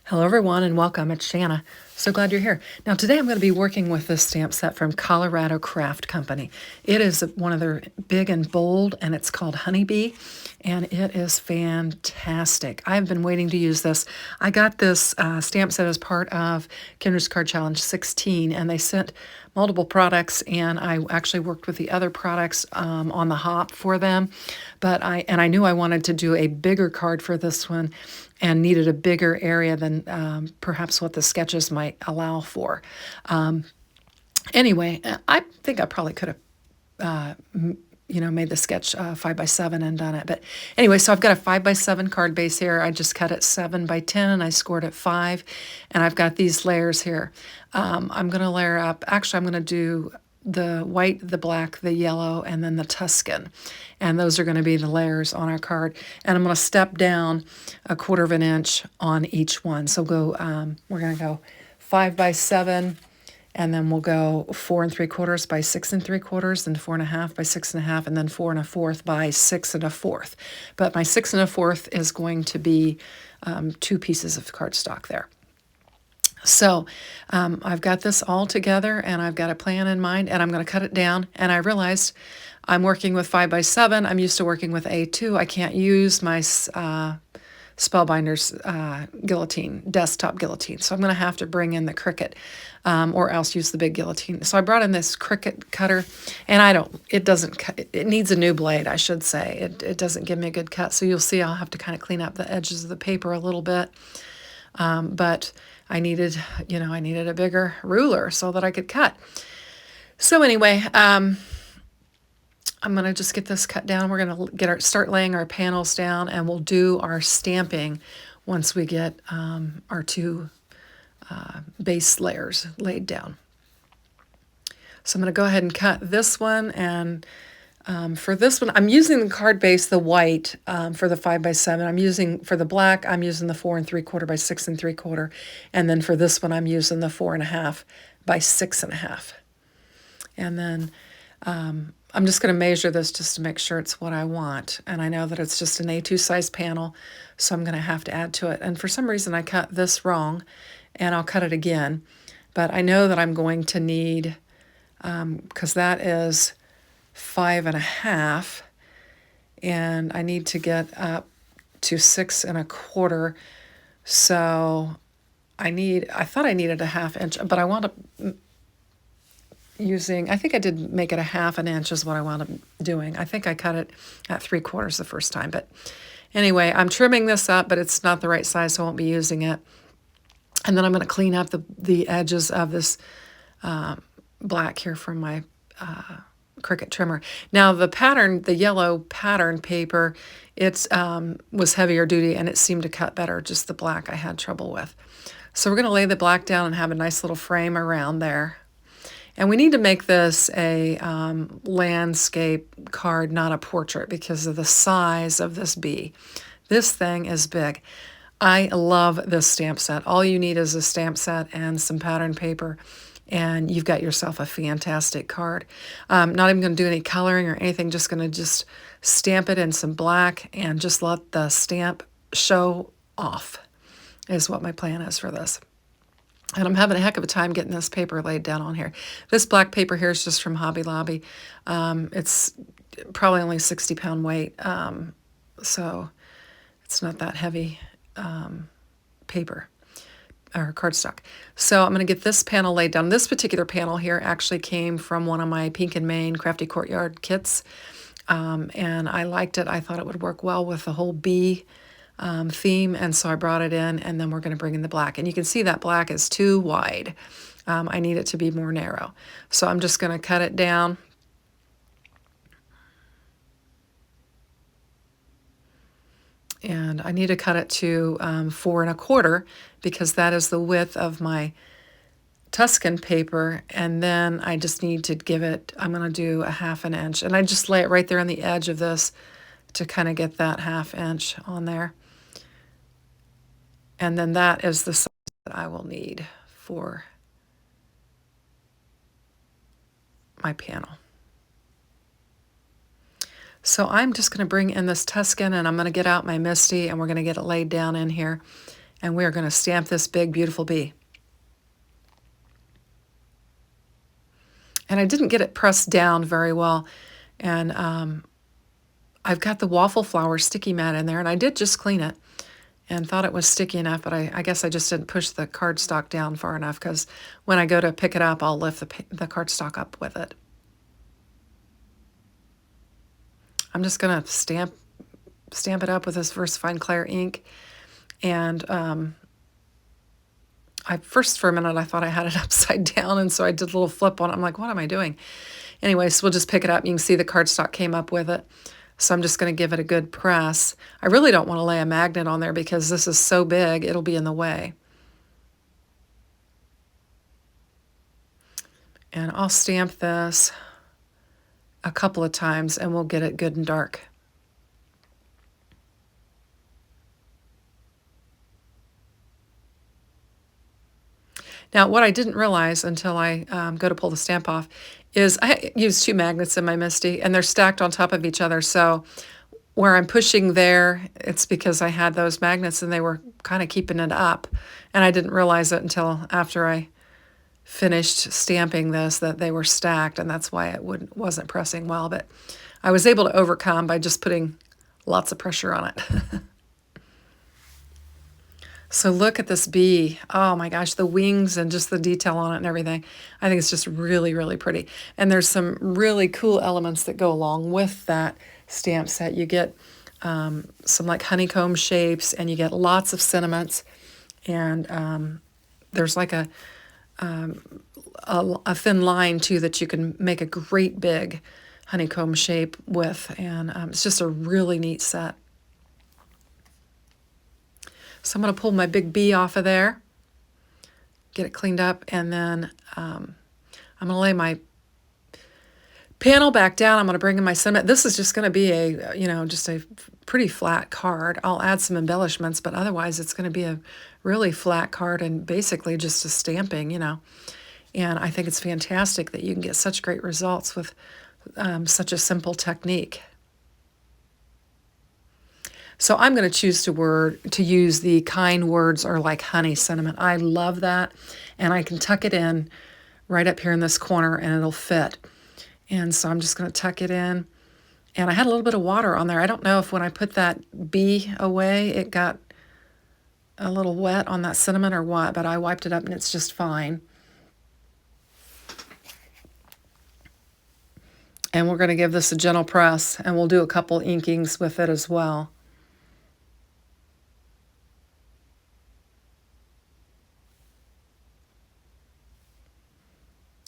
Hello everyone and welcome, it's Shanna. So glad you're here. Now today I'm going to be working with this stamp set from Colorado Craft Company. It is one of their big and bold and it's called Honeybee and it is fantastic. I've been waiting to use this. I got this stamp set as part of Kinder's Card Challenge 16 and they sent multiple products and I actually worked with the other products on the hop for them. But I knew I wanted to do a bigger card for this one and needed a bigger area than perhaps what the sketches might allow for. Anyway, I think I probably could have, made the sketch 5x7 and done it. But anyway, so I've got a 5x7 card base here. I just cut it 7x10 and I scored it 5. And I've got these layers here. I'm going to layer up, actually I'm going to do the white, the black, the yellow, and then the Tuscan. And those are going to be the layers on our card. And I'm going to step down 1/4 of an inch on each one. So we're going to go 5x7, and then we'll go 4 3/4 by 6 3/4, then 4 1/2 by 6 1/2, and then 4 1/4 by 6 1/4. But my 6 1/4 is going to be 2 pieces of cardstock there. So I've got this all together and I've got a plan in mind and I'm going to cut it down. And I realized I'm working with 5x7. I'm used to working with A2. I can't use my Spellbinder's guillotine, desktop guillotine. So I'm going to have to bring in the Cricut or else use the big guillotine. So I brought in this Cricut cutter and it doesn't cut, it needs a new blade, I should say. It doesn't give me a good cut. So you'll see I'll have to kind of clean up the edges of the paper a little bit. But I needed a bigger ruler so that I could cut. So anyway, I'm going to just get this cut down. We're going to start laying our panels down, and we'll do our stamping once we get our 2 base layers laid down. So I'm going to go ahead and cut this one, and for this one, I'm using the card base, the white, for the 5x7. For the black, I'm using the 4 3/4 by 6 3/4. And then for this one, I'm using the 4 1/2 by 6 1/2. And then I'm just going to measure this just to make sure it's what I want. And I know that it's just an A2 size panel, so I'm going to have to add to it. And for some reason, I cut this wrong, and I'll cut it again. But I know that I'm going to need, because that is 5 1/2, and I need to get up to 6 1/4. So I thought I needed a 1/2 inch, but I wound up I think I did make it a 1/2 inch is what I wound up doing. I think I cut it at 3/4 the first time. But anyway, I'm trimming this up, but it's not the right size, so I won't be using it. And then I'm going to clean up the edges of this black here from my Cricut trimmer. Now the pattern, the yellow pattern paper, it was heavier duty and it seemed to cut better. Just the black I had trouble with. So we're going to lay the black down and have a nice little frame around there. And we need to make this a landscape card, not a portrait, because of the size of this bee. This thing is big. I love this stamp set. All you need is a stamp set and some pattern paper, and you've got yourself a fantastic card. Not even going to do any coloring or anything, just going to stamp it in some black and just let the stamp show off is what my plan is for this. And I'm having a heck of a time getting this paper laid down on here. This black paper here is just from Hobby Lobby. It's probably only 60-pound weight, so it's not that heavy paper or cardstock. So I'm going to get this panel laid down. This particular panel here actually came from one of my Pink and Main Crafty Courtyard kits, and I liked it. I thought it would work well with the whole bee theme, and so I brought it in, and then we're going to bring in the black. And you can see that black is too wide. I need it to be more narrow. So I'm just going to cut it down. And I need to cut it to 4 1/4 because that is the width of my Tuscan paper. And then I just need to give it, I'm going to do a 1/2 inch. And I just lay it right there on the edge of this to kind of get that 1/2 inch on there. And then that is the size that I will need for my panel. So I'm just going to bring in this Tuscan, and I'm going to get out my Misty, and we're going to get it laid down in here. And we are going to stamp this big, beautiful bee. And I didn't get it pressed down very well. And I've got the waffle flower sticky mat in there, and I did just clean it and thought it was sticky enough, but I guess I just didn't push the cardstock down far enough, because when I go to pick it up, I'll lift the cardstock up with it. I'm just going to stamp it up with this VersaFine Clair ink. And for a minute, I thought I had it upside down, and so I did a little flip on it. I'm like, what am I doing? Anyway, so we'll just pick it up. You can see the cardstock came up with it. So I'm just going to give it a good press. I really don't want to lay a magnet on there because this is so big, it'll be in the way. And I'll stamp this a couple of times and we'll get it good and dark. Now, what I didn't realize until I go to pull the stamp off is I used 2 magnets in my MISTI, and they're stacked on top of each other. So where I'm pushing there, it's because I had those magnets and they were kind of keeping it up. And I didn't realize it until after I finished stamping this that they were stacked, and that's why it wasn't pressing well. But I was able to overcome by just putting lots of pressure on it. So look at this bee. Oh my gosh, the wings and just the detail on it and everything. I think it's just really, really pretty. And there's some really cool elements that go along with that stamp set. You get some like honeycomb shapes, and you get lots of sentiments. And there's like a thin line too that you can make a great big honeycomb shape with. And it's just a really neat set. So I'm going to pull my big bee off of there, get it cleaned up, and then I'm going to lay my panel back down. I'm going to bring in my sentiment. This is just going to be just a pretty flat card. I'll add some embellishments, but otherwise it's going to be a really flat card and basically just a stamping, And I think it's fantastic that you can get such great results with such a simple technique. So I'm going to choose to use the kind words or like honey sentiment. I love that. And I can tuck it in right up here in this corner and it'll fit. And so I'm just going to tuck it in. And I had a little bit of water on there. I don't know if when I put that bee away, it got a little wet on that sentiment or what, but I wiped it up and it's just fine. And we're going to give this a gentle press, and we'll do a couple inkings with it as well.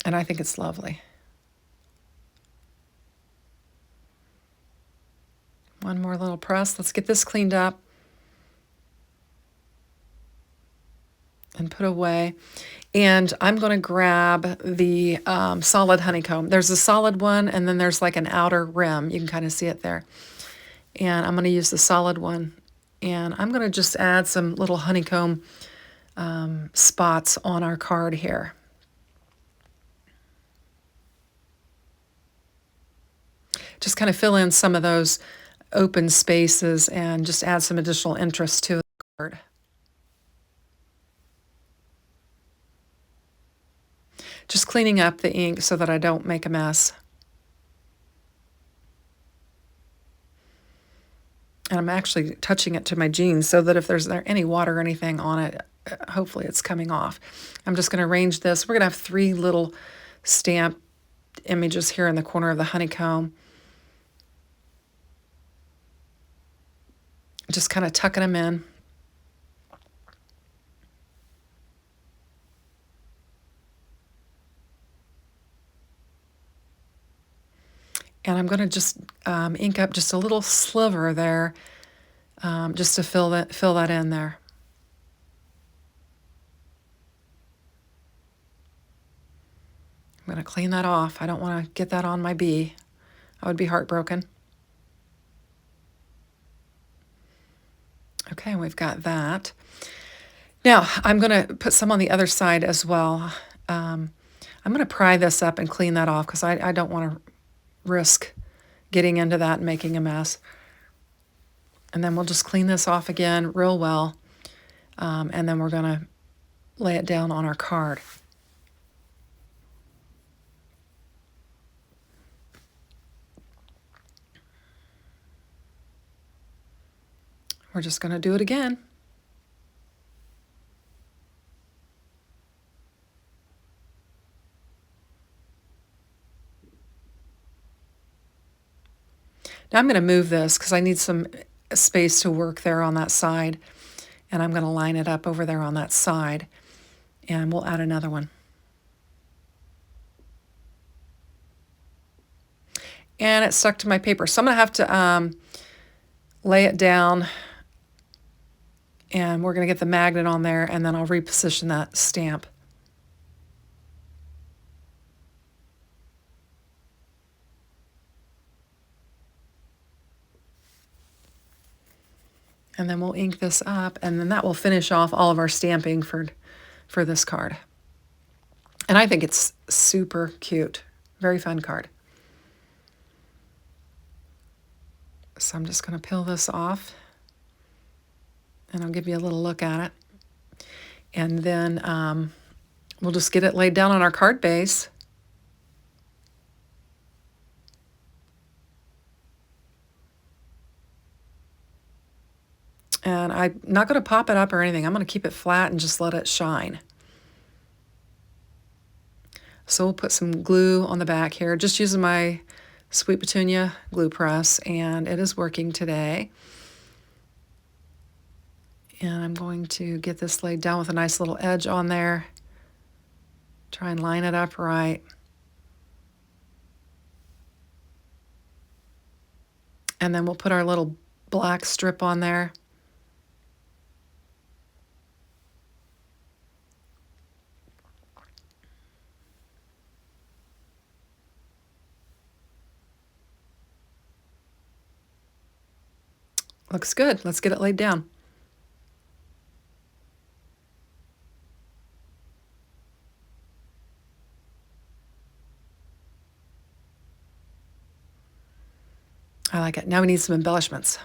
And I think it's lovely. One more little press. Let's get this cleaned up and put away. And I'm going to grab the solid honeycomb. There's a solid one, and then there's like an outer rim. You can kind of see it there. And I'm going to use the solid one. And I'm going to just add some little honeycomb spots on our card here. Just kind of fill in some of those open spaces and just add some additional interest to the card. Just cleaning up the ink so that I don't make a mess. And I'm actually touching it to my jeans so that if there's any water or anything on it, hopefully it's coming off. I'm just going to arrange this. We're going to have 3 little stamp images here in the corner of the honeycomb. Just kind of tucking them in. And I'm going to just ink up just a little sliver there, just to fill that in there. I'm going to clean that off. I don't want to get that on my bee. I would be heartbroken. Okay, we've got that. Now, I'm going to put some on the other side as well. I'm going to pry this up and clean that off because I don't want to risk getting into that and making a mess. And then we'll just clean this off again real well. And then we're going to lay it down on our card. We're just going to do it again. Now I'm going to move this because I need some space to work there on that side. And I'm going to line it up over there on that side. And we'll add another one. And it stuck to my paper. So I'm going to have to lay it down. And we're going to get the magnet on there. And then I'll reposition that stamp. And then we'll ink this up, and then that will finish off all of our stamping for this card. And I think it's super cute. Very fun card. So I'm just going to peel this off, and I'll give you a little look at it. And then we'll just get it laid down on our card base. And I'm not going to pop it up or anything. I'm going to keep it flat and just let it shine. So we'll put some glue on the back here, just using my Sweet Petunia glue press, and it is working today. And I'm going to get this laid down with a nice little edge on there. Try and line it up right. And then we'll put our little black strip on there. Looks good. Let's get it laid down. I like it. Now we need some embellishments.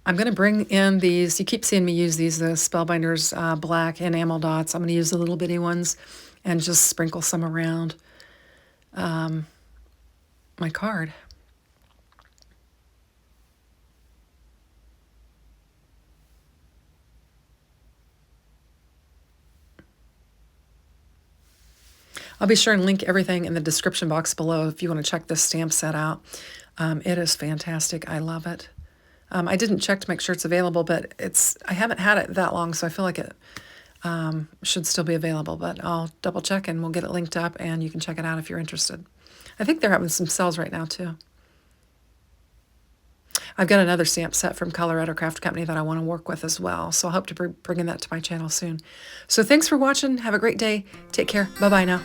I'm going to bring in these. You keep seeing me use these, the Spellbinders black enamel dots. I'm going to use the little bitty ones and just sprinkle some around my card. I'll be sure and link everything in the description box below if you want to check this stamp set out. It is fantastic. I love it. I didn't check to make sure it's available, but I haven't had it that long, so I feel like it should still be available. But I'll double check and we'll get it linked up, and you can check it out if you're interested. I think they're having some sales right now too. I've got another stamp set from Colorado Craft Company that I want to work with as well, so I hope to bring that to my channel soon. So thanks for watching. Have a great day. Take care. Bye-bye now.